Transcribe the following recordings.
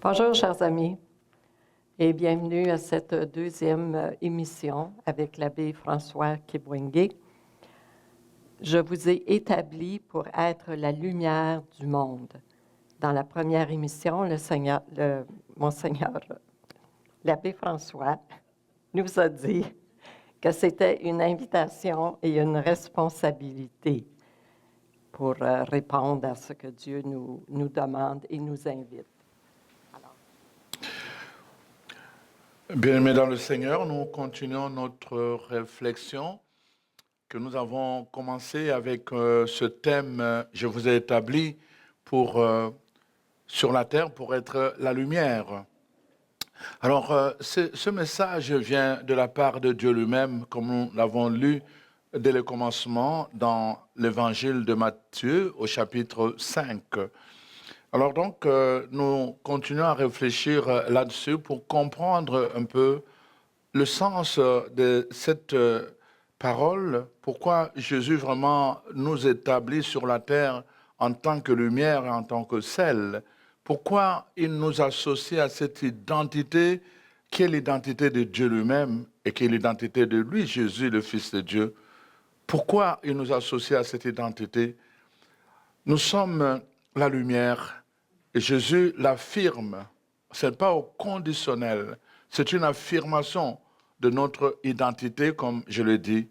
Bonjour, chers amis, et bienvenue à cette deuxième émission avec l'abbé François Kibwenge. Je vous ai établi pour être la lumière du monde. Dans la première émission, l'abbé François nous a dit que c'était une invitation et une responsabilité pour répondre à ce que Dieu nous demande et nous invite. Bien-aimés dans le Seigneur, nous continuons notre réflexion que nous avons commencé avec ce thème « Je vous ai établi sur la terre pour être la lumière ». Alors, ce message vient de la part de Dieu lui-même, comme nous l'avons lu dès le commencement dans l'évangile de Matthieu au chapitre 5. Alors donc, nous continuons à réfléchir là-dessus pour comprendre un peu le sens de cette parole, pourquoi Jésus vraiment nous établit sur la terre en tant que lumière et en tant que sel, pourquoi il nous associe à cette identité qui est l'identité de Dieu lui-même et qui est l'identité de lui, Jésus, le Fils de Dieu. Pourquoi il nous associe à cette identité? Nous sommes la lumière et Jésus l'affirme. Ce n'est pas au conditionnel. C'est une affirmation de notre identité, comme je l'ai dit.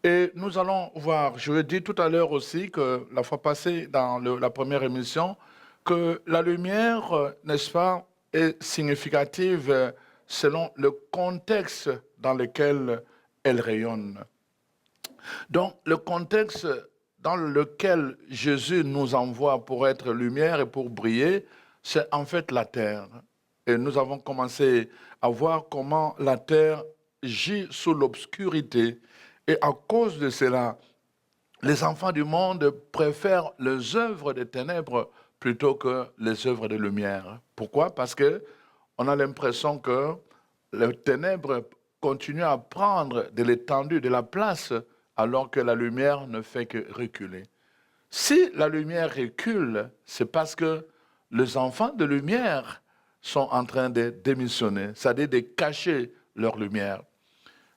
Et nous allons voir, je l'ai dit tout à l'heure aussi, que la fois passée, dans la première émission, que la lumière, n'est-ce pas, est significative selon le contexte dans lequel elle rayonne. Donc, le contexte dans lequel Jésus nous envoie pour être lumière et pour briller, c'est en fait la terre. Et nous avons commencé à voir comment la terre gît sous l'obscurité. Et à cause de cela, les enfants du monde préfèrent les œuvres des ténèbres plutôt que les œuvres de lumière. Pourquoi? Parce qu'on a l'impression que les ténèbres continuent à prendre de l'étendue, de la place, alors que la lumière ne fait que reculer. Si la lumière recule, c'est parce que les enfants de lumière sont en train de démissionner, c'est-à-dire de cacher leur lumière.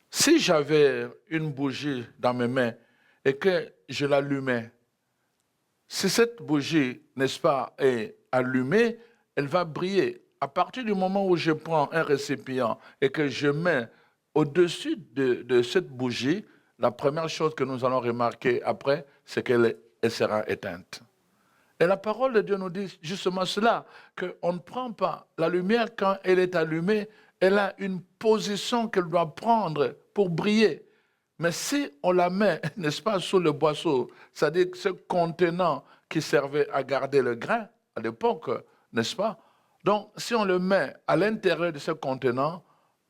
Si j'avais une bougie dans mes mains et que je l'allumais, si cette bougie, n'est-ce pas, est allumée, elle va briller. À partir du moment où je prends un récipient et que je mets au-dessus de cette bougie, la première chose que nous allons remarquer après, c'est qu'elle sera éteinte. Et la parole de Dieu nous dit justement cela, qu'on ne prend pas la lumière quand elle est allumée, elle a une position qu'elle doit prendre pour briller. Mais si on la met, n'est-ce pas, sous le boisseau, c'est-à-dire ce contenant qui servait à garder le grain à l'époque, n'est-ce pas? Donc, si on le met à l'intérieur de ce contenant,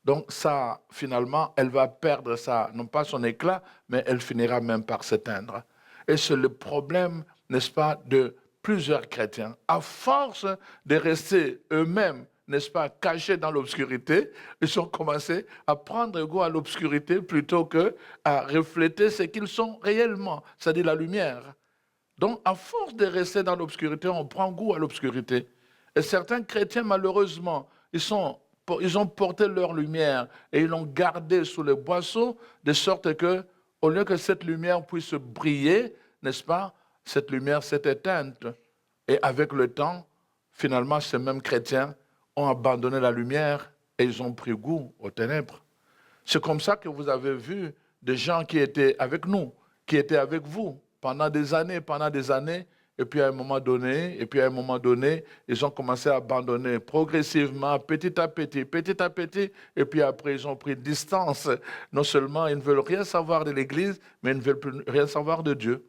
donc ça, finalement, elle va perdre non pas son éclat, mais elle finira même par s'éteindre. Et c'est le problème, n'est-ce pas, de plusieurs chrétiens. À force de rester eux-mêmes, n'est-ce pas, cachés dans l'obscurité, ils ont commencé à prendre goût à l'obscurité plutôt qu'à refléter ce qu'ils sont réellement, c'est-à-dire la lumière. Donc, à force de rester dans l'obscurité, on prend goût à l'obscurité. Et certains chrétiens, malheureusement, ils ont porté leur lumière et ils l'ont gardée sous le boisseau, de sorte que, au lieu que cette lumière puisse briller, n'est-ce pas, cette lumière s'est éteinte. Et avec le temps, finalement, ces mêmes chrétiens ont abandonné la lumière et ils ont pris goût aux ténèbres. C'est comme ça que vous avez vu des gens qui étaient avec nous, qui étaient avec vous pendant des années, et puis à un moment donné, ils ont commencé à abandonner progressivement, petit à petit, et puis après ils ont pris distance. Non seulement ils ne veulent rien savoir de l'Église, mais ils ne veulent plus rien savoir de Dieu.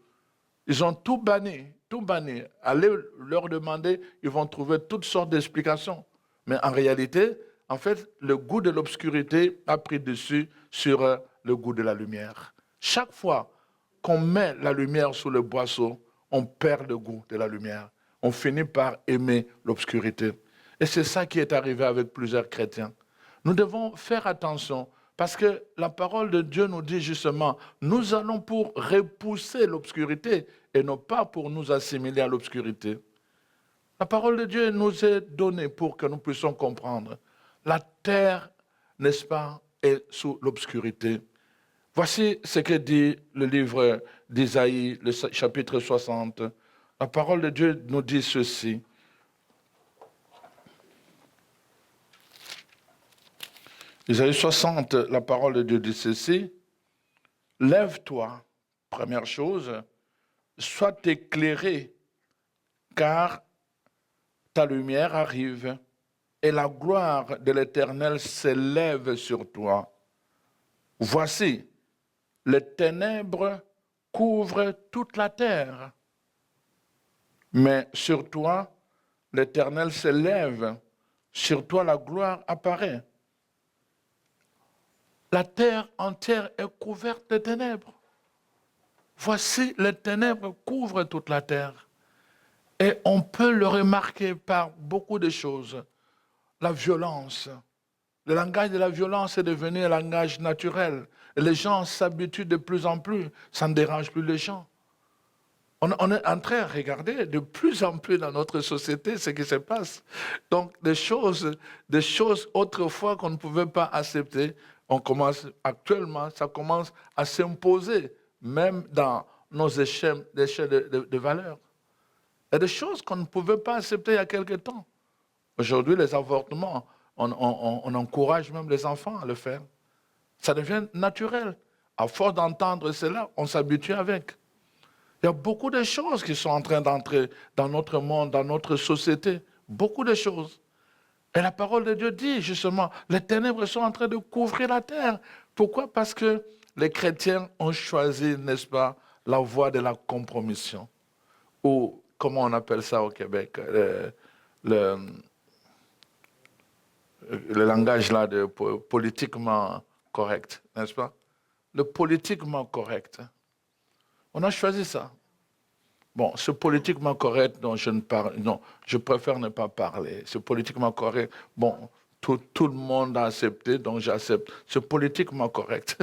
Ils ont tout banni, tout banni. Allez leur demander, ils vont trouver toutes sortes d'explications. Mais en réalité, en fait, le goût de l'obscurité a pris dessus sur le goût de la lumière. Chaque fois qu'on met la lumière sous le boisseau, on perd le goût de la lumière. On finit par aimer l'obscurité. Et c'est ça qui est arrivé avec plusieurs chrétiens. Nous devons faire attention parce que la parole de Dieu nous dit justement, nous allons pour repousser l'obscurité et non pas pour nous assimiler à l'obscurité. La parole de Dieu nous est donnée pour que nous puissions comprendre. La terre, n'est-ce pas, est sous l'obscurité. Voici ce que dit le livre d'Isaïe, le chapitre 60. La parole de Dieu nous dit ceci. Isaïe 60, la parole de Dieu dit ceci. Lève-toi, première chose, sois éclairé, car ta lumière arrive et la gloire de l'Éternel s'élève sur toi. Voici, les ténèbres couvrent toute la terre, mais sur toi, l'Éternel s'élève, sur toi la gloire apparaît. La terre entière est couverte de ténèbres. Voici, les ténèbres couvrent toute la terre. Et on peut le remarquer par beaucoup de choses. La violence. Le langage de la violence est devenu un langage naturel. Et les gens s'habituent de plus en plus. Ça ne dérange plus les gens. On est en train de regarder de plus en plus dans notre société ce qui se passe. Donc, des choses autrefois qu'on ne pouvait pas accepter, actuellement, ça commence à s'imposer, même dans nos échelles de valeurs. Il y a des choses qu'on ne pouvait pas accepter il y a quelque temps. Aujourd'hui, les avortements, on encourage même les enfants à le faire. Ça devient naturel. À force d'entendre cela, on s'habitue avec. Il y a beaucoup de choses qui sont en train d'entrer dans notre monde, dans notre société. Beaucoup de choses. Et la parole de Dieu dit justement, les ténèbres sont en train de couvrir la terre. Pourquoi? Parce que les chrétiens ont choisi, n'est-ce pas, la voie de la compromission. Ou, comment on appelle ça au Québec, le langage là de politiquement correct, n'est-ce pas? Le politiquement correct. On a choisi ça. Bon, ce politiquement correct dont je ne parle, non, je préfère ne pas parler. Ce politiquement correct, bon, tout le monde a accepté, donc j'accepte. Ce politiquement correct.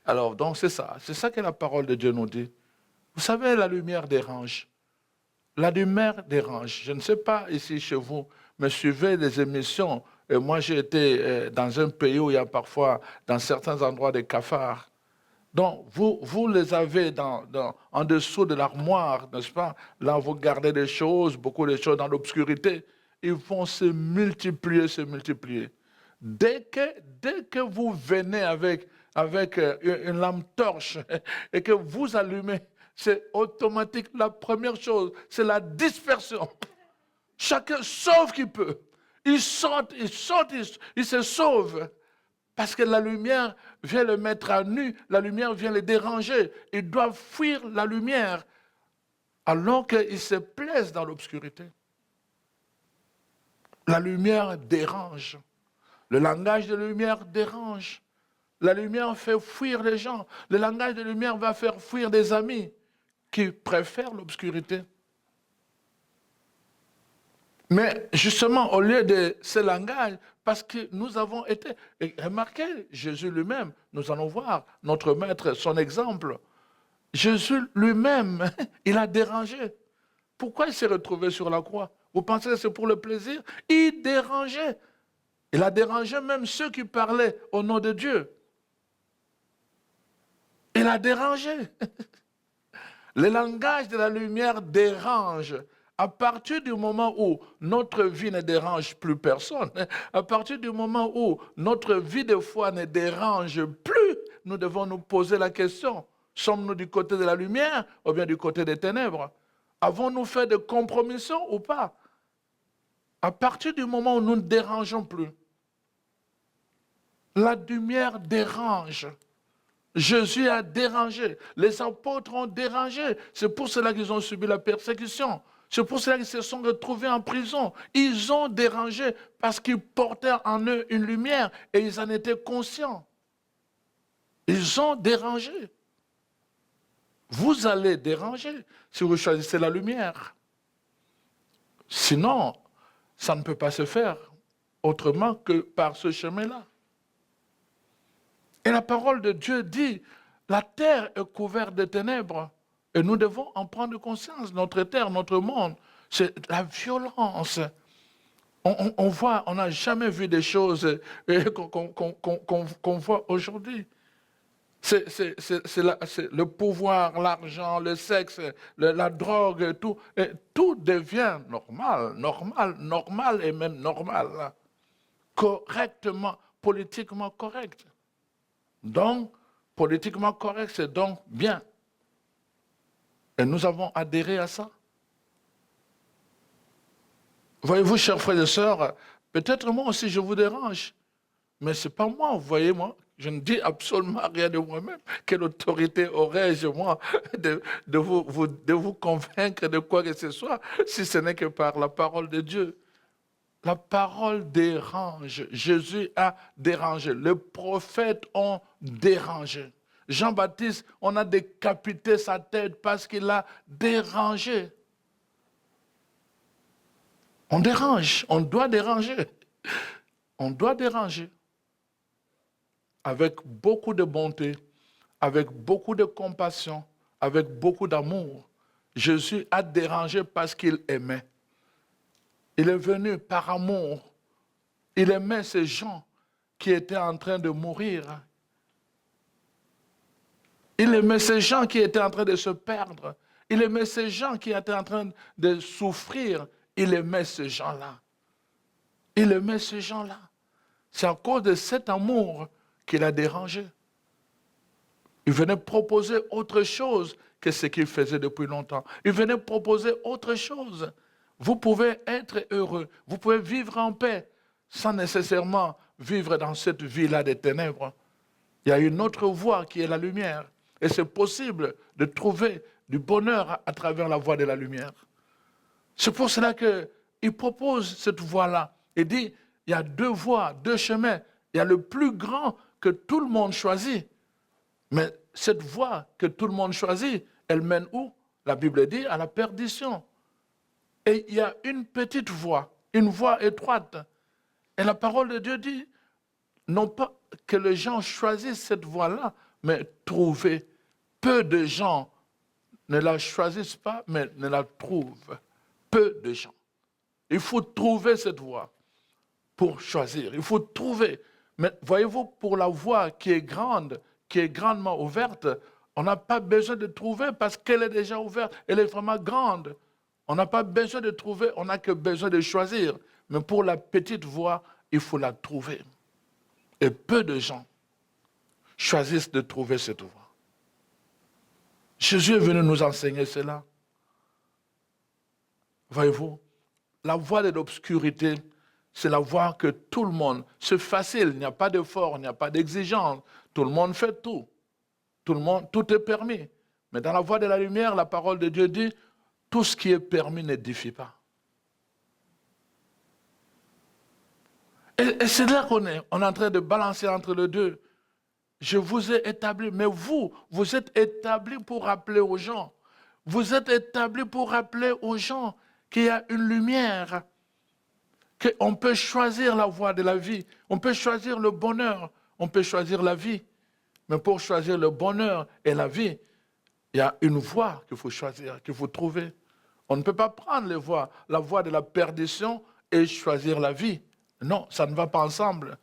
Alors, donc c'est ça que la parole de Dieu nous dit. Vous savez, la lumière dérange. La lumière dérange. Je ne sais pas ici chez vous, mais suivez les émissions. Et moi, j'ai été dans un pays où il y a parfois, dans certains endroits, des cafards. Donc, vous les avez en dessous de l'armoire, n'est-ce pas? Là, vous gardez des choses, beaucoup de choses dans l'obscurité. Ils vont se multiplier, se multiplier. Dès que vous venez avec une lampe torche et que vous allumez, c'est automatique. La première chose, c'est la dispersion. Chacun sauve qui peut. Il saute, il se sauve. Parce que la lumière vient le mettre à nu, la lumière vient le déranger. Ils doivent fuir la lumière alors qu'ils se plaisent dans l'obscurité. La lumière dérange. Le langage de lumière dérange. La lumière fait fuir les gens. Le langage de lumière va faire fuir des amis qui préfèrent l'obscurité. Mais justement, au lieu de ce langage, parce que nous avons été, et remarquez, Jésus lui-même, nous allons voir notre maître, son exemple. Jésus lui-même, il a dérangé. Pourquoi il s'est retrouvé sur la croix? Vous pensez que c'est pour le plaisir? Il dérangeait. Il a dérangé même ceux qui parlaient au nom de Dieu. Il a dérangé. Le langage de la lumière dérange. À partir du moment où notre vie ne dérange plus personne, à partir du moment où notre vie de foi ne dérange plus, nous devons nous poser la question, sommes-nous du côté de la lumière ou bien du côté des ténèbres? Avons-nous fait des compromissions ou pas? À partir du moment où nous ne dérangeons plus, la lumière dérange. Jésus a dérangé, les apôtres ont dérangé, c'est pour cela qu'ils ont subi la persécution. C'est pour cela qu'ils se sont retrouvés en prison. Ils ont dérangé parce qu'ils portaient en eux une lumière et ils en étaient conscients. Ils ont dérangé. Vous allez déranger si vous choisissez la lumière. Sinon, ça ne peut pas se faire autrement que par ce chemin-là. Et la parole de Dieu dit, la terre est couverte de ténèbres. Et nous devons en prendre conscience. Notre terre, notre monde, c'est la violence. On voit, on n'a jamais vu des choses qu'on voit aujourd'hui. C'est le pouvoir, l'argent, le sexe, la drogue, tout. Et tout devient normal et même normal. Correctement, politiquement correct. Donc, politiquement correct, c'est donc bien. Et nous avons adhéré à ça. Voyez-vous, chers frères et sœurs, peut-être moi aussi je vous dérange, mais ce n'est pas moi, voyez-moi. Je ne dis absolument rien de moi-même. Quelle autorité aurais-je, moi, de vous convaincre de quoi que ce soit, si ce n'est que par la parole de Dieu. La parole dérange. Jésus a dérangé. Les prophètes ont dérangé. Jean-Baptiste, on a décapité sa tête parce qu'il a dérangé. On dérange, on doit déranger. On doit déranger. Avec beaucoup de bonté, avec beaucoup de compassion, avec beaucoup d'amour. Jésus a dérangé parce qu'il aimait. Il est venu par amour. Il aimait ces gens qui étaient en train de mourir. Il aimait ces gens qui étaient en train de se perdre. Il aimait ces gens qui étaient en train de souffrir. Il aimait ces gens-là. Il aimait ces gens-là. C'est à cause de cet amour qu'il a dérangé. Il venait proposer autre chose que ce qu'il faisait depuis longtemps. Il venait proposer autre chose. Vous pouvez être heureux, vous pouvez vivre en paix sans nécessairement vivre dans cette vie-là des ténèbres. Il y a une autre voie qui est la lumière. Et c'est possible de trouver du bonheur à travers la voie de la lumière. C'est pour cela qu'il propose cette voie-là. Il dit, il y a deux voies, deux chemins. Il y a le plus grand que tout le monde choisit. Mais cette voie que tout le monde choisit, elle mène où? La Bible dit à la perdition. Et il y a une petite voie, une voie étroite. Et la parole de Dieu dit, non pas que les gens choisissent cette voie-là, mais trouver. Peu de gens ne la choisissent pas, mais ne la trouvent. Peu de gens. Il faut trouver cette voie pour choisir. Il faut trouver. Mais voyez-vous, pour la voie qui est grande, qui est grandement ouverte, on n'a pas besoin de trouver parce qu'elle est déjà ouverte. Elle est vraiment grande. On n'a pas besoin de trouver, on n'a que besoin de choisir. Mais pour la petite voie, il faut la trouver. Et peu de gens choisissent de trouver cette voie. Jésus est venu nous enseigner cela. Voyez-vous, la voie de l'obscurité, c'est la voie que tout le monde, c'est facile, il n'y a pas d'effort, il n'y a pas d'exigence, tout le monde fait tout. Tout est permis. Mais dans la voie de la lumière, la parole de Dieu dit, tout ce qui est permis n'édifie pas. Et c'est là qu'on est en train de balancer entre les deux. Je vous ai établi, mais vous êtes établi pour rappeler aux gens. Vous êtes établi pour rappeler aux gens qu'il y a une lumière, qu'on peut choisir la voie de la vie, on peut choisir le bonheur, on peut choisir la vie. Mais pour choisir le bonheur et la vie, il y a une voie qu'il faut choisir, qu'il faut trouver. On ne peut pas prendre la voie de la perdition et choisir la vie. Non, ça ne va pas ensemble.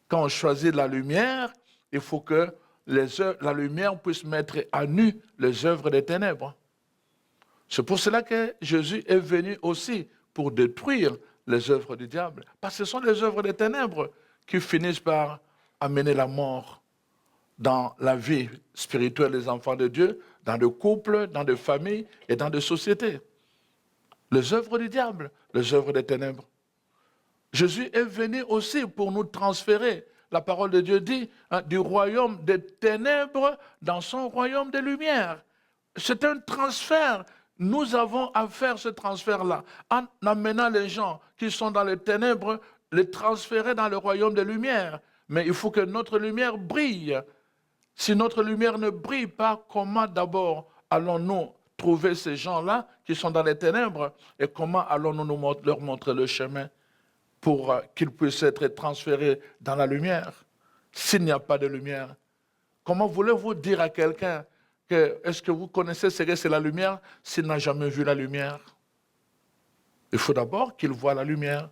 Quand on choisit la lumière, il faut que la lumière puisse mettre à nu les œuvres des ténèbres. C'est pour cela que Jésus est venu aussi pour détruire les œuvres du diable. Parce que ce sont les œuvres des ténèbres qui finissent par amener la mort dans la vie spirituelle des enfants de Dieu, dans des couples, dans des familles et dans des sociétés. Les œuvres du diable, les œuvres des ténèbres. Jésus est venu aussi pour nous transférer, la parole de Dieu dit, du royaume des ténèbres dans son royaume des lumières. C'est un transfert. Nous avons à faire ce transfert-là, en amenant les gens qui sont dans les ténèbres, les transférer dans le royaume des lumières. Mais il faut que notre lumière brille. Si notre lumière ne brille pas, comment d'abord allons-nous trouver ces gens-là qui sont dans les ténèbres et comment allons-nous leur montrer le chemin pour qu'ils puissent être transférés dans la lumière s'il n'y a pas de lumière? Comment voulez-vous dire à quelqu'un que est-ce que vous connaissez ce que c'est la lumière s'il n'a jamais vu la lumière? il faut d'abord qu'il voie la lumière.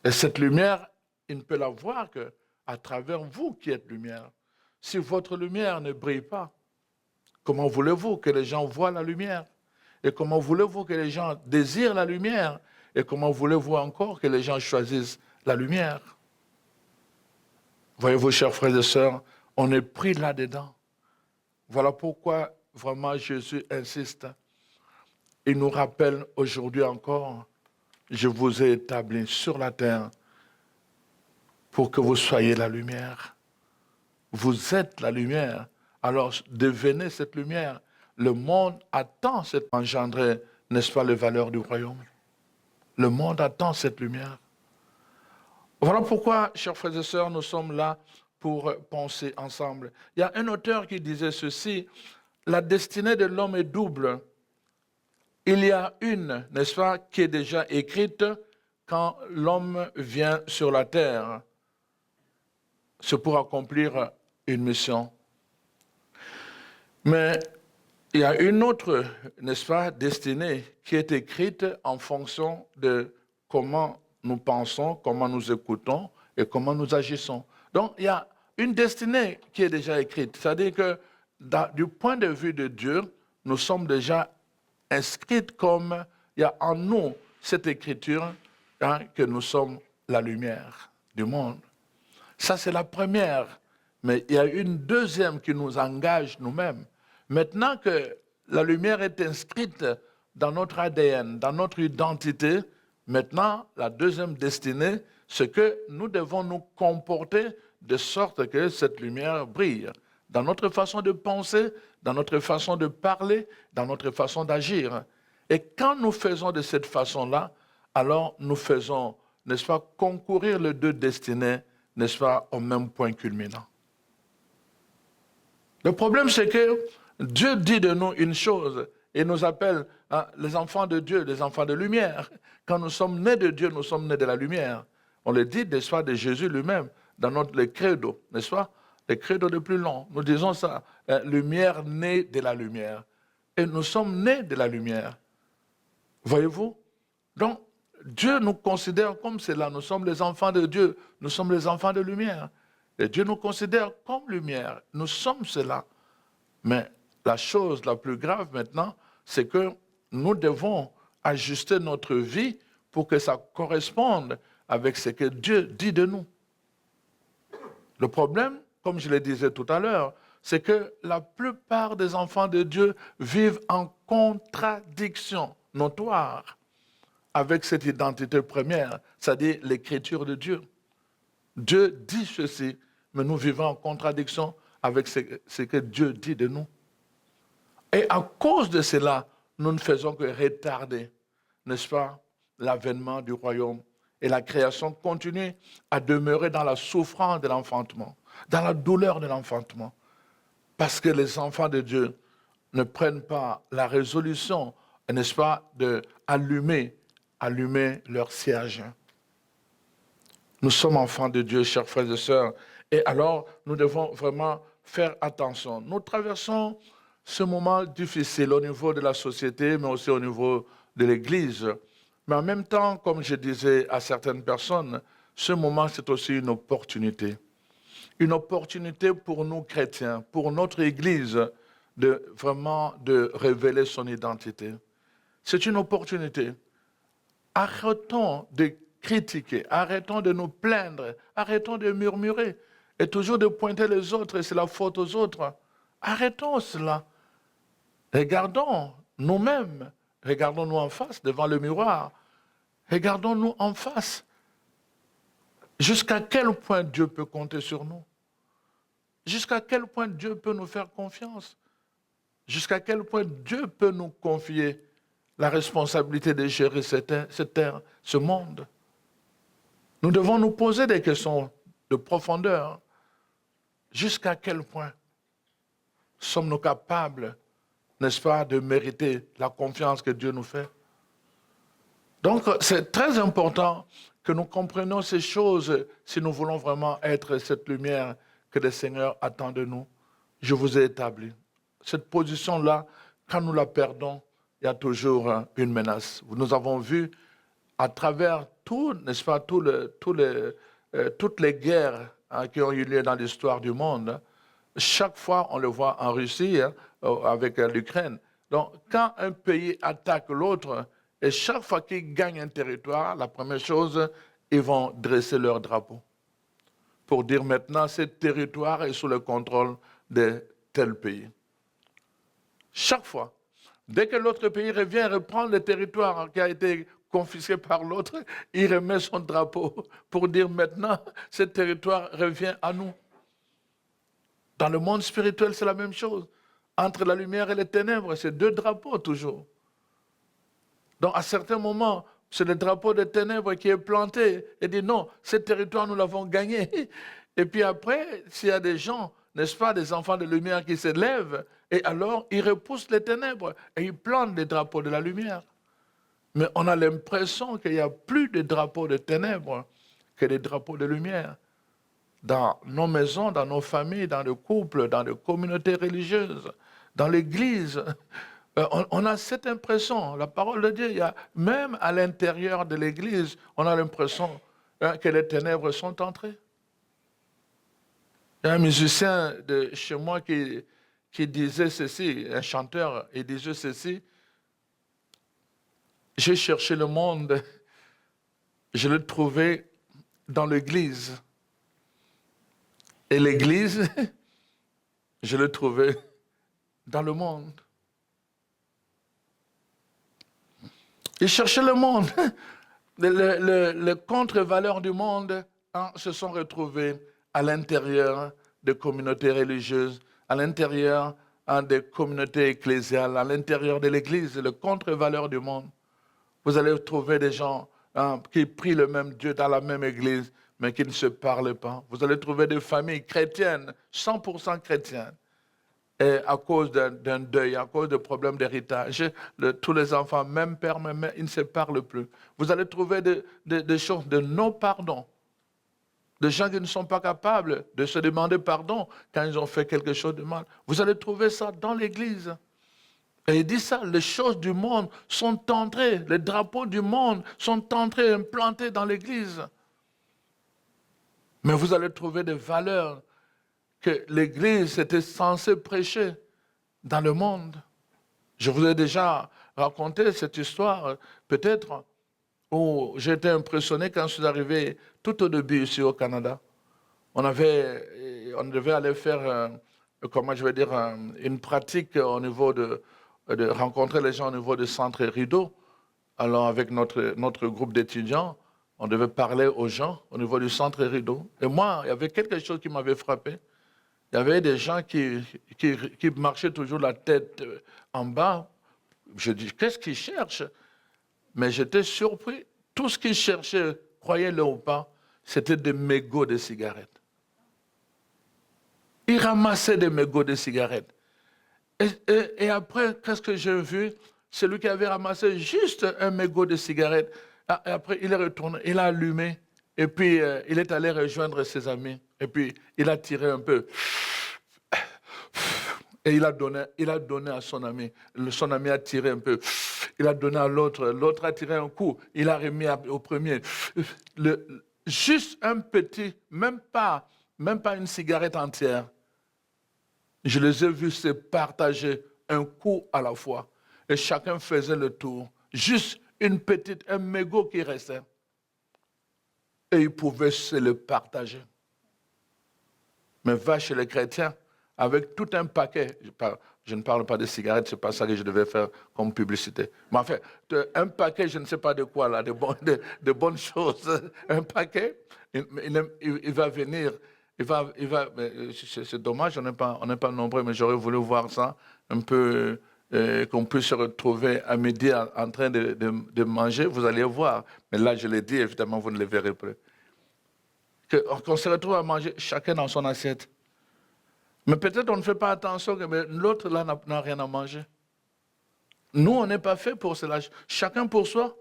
Et cette lumière, il ne peut la voir qu'à travers vous qui êtes lumière. Si votre lumière ne brille pas, comment voulez-vous que les gens voient la lumière? Et comment voulez-vous que les gens désirent la lumière? Et comment voulez-vous encore que les gens choisissent la lumière? Voyez-vous, chers frères et sœurs, on est pris là-dedans. Voilà pourquoi vraiment Jésus insiste. Il nous rappelle aujourd'hui encore, je vous ai établi sur la terre pour que vous soyez la lumière. Vous êtes la lumière, alors devenez cette lumière. Le monde attend cette engendrée, n'est-ce pas, les valeurs du royaume. Le monde attend cette lumière. Voilà pourquoi, chers frères et sœurs, nous sommes là pour penser ensemble. Il y a un auteur qui disait ceci, la destinée de l'homme est double. Il y a une, n'est-ce pas, qui est déjà écrite quand l'homme vient sur la terre. C'est pour accomplir une mission. Mais il y a une autre, n'est-ce pas, destinée qui est écrite en fonction de comment nous pensons, comment nous écoutons et comment nous agissons. Donc, il y a une destinée qui est déjà écrite. C'est-à-dire que du point de vue de Dieu, nous sommes déjà inscrites comme il y a en nous cette écriture que nous sommes la lumière du monde. Ça, c'est la première. Mais il y a une deuxième qui nous engage nous-mêmes. Maintenant que la lumière est inscrite dans notre ADN, dans notre identité, maintenant, la deuxième destinée, c'est que nous devons nous comporter de sorte que cette lumière brille dans notre façon de penser, dans notre façon de parler, dans notre façon d'agir. Et quand nous faisons de cette façon-là, alors nous faisons, n'est-ce pas, concourir les deux destinées, n'est-ce pas, au même point culminant. Le problème, c'est que Dieu dit de nous une chose et nous appelle les enfants de Dieu, les enfants de lumière. Quand nous sommes nés de Dieu, nous sommes nés de la lumière. On le dit, n'est-ce pas, de Jésus lui-même, dans le credo, n'est-ce pas? Le credo le plus long. Nous disons ça, lumière née de la lumière. Et nous sommes nés de la lumière. Voyez-vous? Donc, Dieu nous considère comme cela. Nous sommes les enfants de Dieu. Nous sommes les enfants de lumière. Et Dieu nous considère comme lumière. Nous sommes cela. Mais la chose la plus grave maintenant, c'est que nous devons ajuster notre vie pour que ça corresponde avec ce que Dieu dit de nous. Le problème, comme je le disais tout à l'heure, c'est que la plupart des enfants de Dieu vivent en contradiction notoire avec cette identité première, c'est-à-dire l'écriture de Dieu. Dieu dit ceci, mais nous vivons en contradiction avec ce que Dieu dit de nous. Et à cause de cela, nous ne faisons que retarder, n'est-ce pas, l'avènement du royaume. Et la création continue à demeurer dans la souffrance de l'enfantement, dans la douleur de l'enfantement. Parce que les enfants de Dieu ne prennent pas la résolution, n'est-ce pas, d'allumer leur cierge. Nous sommes enfants de Dieu, chers frères et sœurs, et alors nous devons vraiment faire attention. Nous traversons ce moment difficile au niveau de la société, mais aussi au niveau de l'Église. Mais en même temps, comme je disais à certaines personnes, ce moment, c'est aussi une opportunité. Une opportunité pour nous chrétiens, pour notre Église, de révéler son identité. C'est une opportunité. Arrêtons de critiquer, arrêtons de nous plaindre, arrêtons de murmurer et toujours de pointer les autres et c'est la faute aux autres. Arrêtons cela. Regardons nous-mêmes, regardons-nous en face devant le miroir, regardons-nous en face. Jusqu'à quel point Dieu peut compter sur nous? Jusqu'à quel point Dieu peut nous faire confiance? Jusqu'à quel point Dieu peut nous confier la responsabilité de gérer cette terre, ce monde? Nous devons nous poser des questions de profondeur. Jusqu'à quel point sommes-nous capables, n'est-ce pas, de mériter la confiance que Dieu nous fait? Donc, c'est très important que nous comprenions ces choses si nous voulons vraiment être cette lumière que le Seigneur attend de nous. Je vous ai établi. Cette position-là, quand nous la perdons, il y a toujours une menace. Nous avons vu à travers tout, n'est-ce pas, toutes les guerres qui ont eu lieu dans l'histoire du monde, chaque fois on le voit en Russie avec l'Ukraine. Donc quand un pays attaque l'autre, et chaque fois qu'ils gagnent un territoire, la première chose, ils vont dresser leur drapeau pour dire maintenant ce territoire est sous le contrôle de tel pays. Chaque fois. Dès que l'autre pays revient reprendre le territoire qui a été confisqué par l'autre, il remet son drapeau pour dire maintenant ce territoire revient à nous. Dans le monde spirituel, c'est la même chose. Entre la lumière et les ténèbres, c'est deux drapeaux toujours. Donc à certains moments, c'est le drapeau des ténèbres qui est planté et dit non, ce territoire, nous l'avons gagné. Et puis après, s'il y a des gens, n'est-ce pas, des enfants de lumière qui se lèvent, et alors ils repoussent les ténèbres et ils plantent les drapeaux de la lumière. Mais on a l'impression qu'il n'y a plus de drapeaux de ténèbres que des drapeaux de lumière. Dans nos maisons, dans nos familles, dans les couples, dans les communautés religieuses, dans l'Église. On a cette impression, la parole de Dieu, il y a, même à l'intérieur de l'Église, on a l'impression que les ténèbres sont entrées. Il y a un musicien de chez moi qui disait ceci, un chanteur, il disait ceci: j'ai cherché le monde, je l'ai trouvé dans l'Église. Et l'Église, je l'ai trouvée dans le monde. Il cherchait le monde. Les contre-valeurs du monde se sont retrouvées à l'intérieur des communautés religieuses, à l'intérieur des communautés ecclésiales, à l'intérieur de l'Église, les contre-valeurs du monde. Vous allez trouver des gens qui prient le même Dieu dans la même Église, mais qui ne se parlent pas. Vous allez trouver des familles chrétiennes, 100% chrétiennes, et à cause d'un deuil, à cause de problèmes d'héritage, tous les enfants, même père, même mère, ils ne se parlent plus. Vous allez trouver des choses de non-pardon, de gens qui ne sont pas capables de se demander pardon quand ils ont fait quelque chose de mal. Vous allez trouver ça dans l'Église. Et il dit ça, les choses du monde sont entrées, les drapeaux du monde sont entrés, implantés dans l'Église. Mais vous allez trouver des valeurs que l'Église était censée prêcher dans le monde. Je vous ai déjà raconté cette histoire, peut-être, où j'ai été impressionné quand je suis arrivé tout au début ici au Canada. On devait aller faire, une pratique au niveau de rencontrer les gens au niveau du centre Rideau. Alors avec notre groupe d'étudiants, on devait parler aux gens au niveau du centre Rideau. Et moi, il y avait quelque chose qui m'avait frappé. Il y avait des gens qui marchaient toujours la tête en bas. Je dis, qu'est-ce qu'ils cherchent? Mais j'étais surpris. Tout ce qu'ils cherchaient, croyez-le ou pas, c'était des mégots de cigarettes. Ils ramassaient des mégots de cigarettes. Et après, qu'est-ce que j'ai vu? Celui qui avait ramassé juste un mégot de cigarettes. Et après, il est retourné, il a allumé. Et puis, il est allé rejoindre ses amis. Et puis, il a tiré un peu. Et il a donné à son ami. Son ami a tiré un peu. Il a donné à l'autre. L'autre a tiré un coup. Il a remis au premier. Juste un petit, même pas une cigarette entière. Je les ai vus se partager un coup à la fois. Et chacun faisait le tour. Juste un mégot qui restait. Et ils pouvaient se le partager. Mais va chez les chrétiens avec tout un paquet. Je ne parle pas de cigarettes, ce n'est pas ça que je devais faire comme publicité. Mais enfin, un paquet, je ne sais pas de quoi, là, de bonnes choses. Un paquet, il va venir. C'est dommage, on n'est pas nombreux, mais j'aurais voulu voir ça, un peu, qu'on puisse se retrouver à midi en train de manger, vous allez voir. Mais là, je l'ai dit, évidemment, vous ne le verrez plus. Qu'on se retrouve à manger chacun dans son assiette. Mais peut-être on ne fait pas attention que l'autre là n'a rien à manger. Nous, on n'est pas fait pour cela. Chacun pour soi,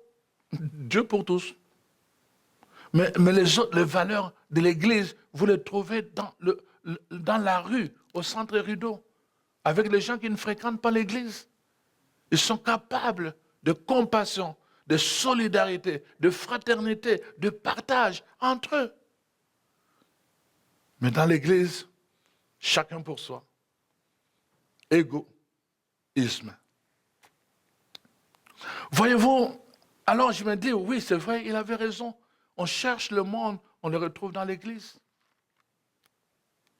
Dieu pour tous. Mais les valeurs de l'Église, vous les trouvez dans la rue, au centre Rideau, avec les gens qui ne fréquentent pas l'Église. Ils sont capables de compassion, de solidarité, de fraternité, de partage entre eux. Mais dans l'Église, chacun pour soi. Égoïsme. Voyez-vous, alors je me dis, oui, c'est vrai, il avait raison. On cherche le monde, on le retrouve dans l'Église.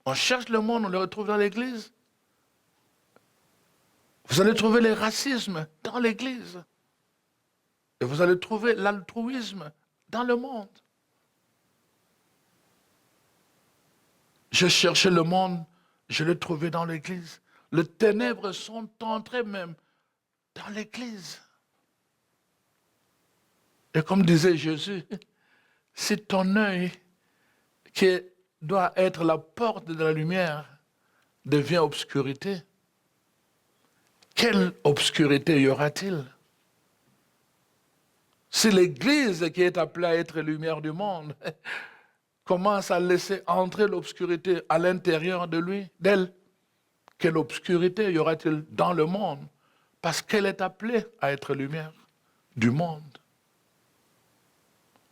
On cherche le monde, on le retrouve dans l'Église. Vous allez trouver le racisme dans l'Église. Et vous allez trouver l'altruisme dans le monde. Je cherchais le monde, je l'ai trouvé dans l'Église. Les ténèbres sont entrées même dans l'Église. Et comme disait Jésus, si ton œil, qui doit être la porte de la lumière, devient obscurité, quelle obscurité y aura-t-il? Si l'Église, qui est appelée à être lumière du monde, commence à laisser entrer l'obscurité à l'intérieur de lui, d'elle, quelle obscurité y aura-t-il dans le monde? Parce qu'elle est appelée à être lumière du monde.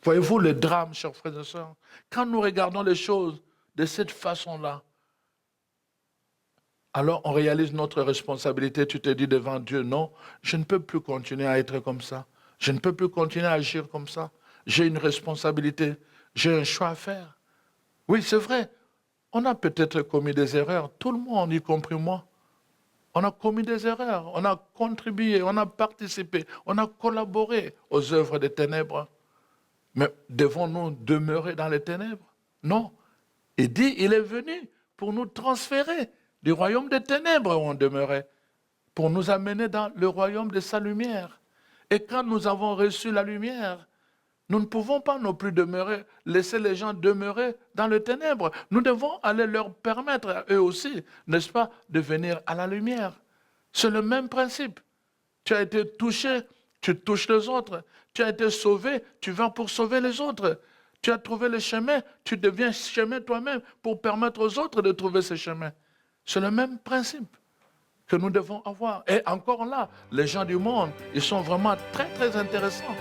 Voyez-vous le drame, chers frères et sœurs? Quand nous regardons les choses de cette façon-là, alors on réalise notre responsabilité. Tu te dis devant Dieu, non, je ne peux plus continuer à être comme ça. Je ne peux plus continuer à agir comme ça. J'ai une responsabilité, j'ai un choix à faire. Oui, c'est vrai, on a peut-être commis des erreurs, tout le monde, y compris moi. On a commis des erreurs, on a contribué, on a participé, on a collaboré aux œuvres des ténèbres. Mais devons-nous demeurer dans les ténèbres? Non. Il dit, il est venu pour nous transférer du royaume des ténèbres où on demeurait, pour nous amener dans le royaume de sa lumière. Et quand nous avons reçu la lumière, nous ne pouvons pas non plus demeurer, laisser les gens demeurer dans les ténèbres. Nous devons aller leur permettre à eux aussi, n'est-ce pas, de venir à la lumière. C'est le même principe. Tu as été touché, tu touches les autres. Tu as été sauvé, tu vas pour sauver les autres. Tu as trouvé le chemin, tu deviens chemin toi-même pour permettre aux autres de trouver ce chemin. C'est le même principe que nous devons avoir. Et encore là, les gens du monde, ils sont vraiment très, très intéressants.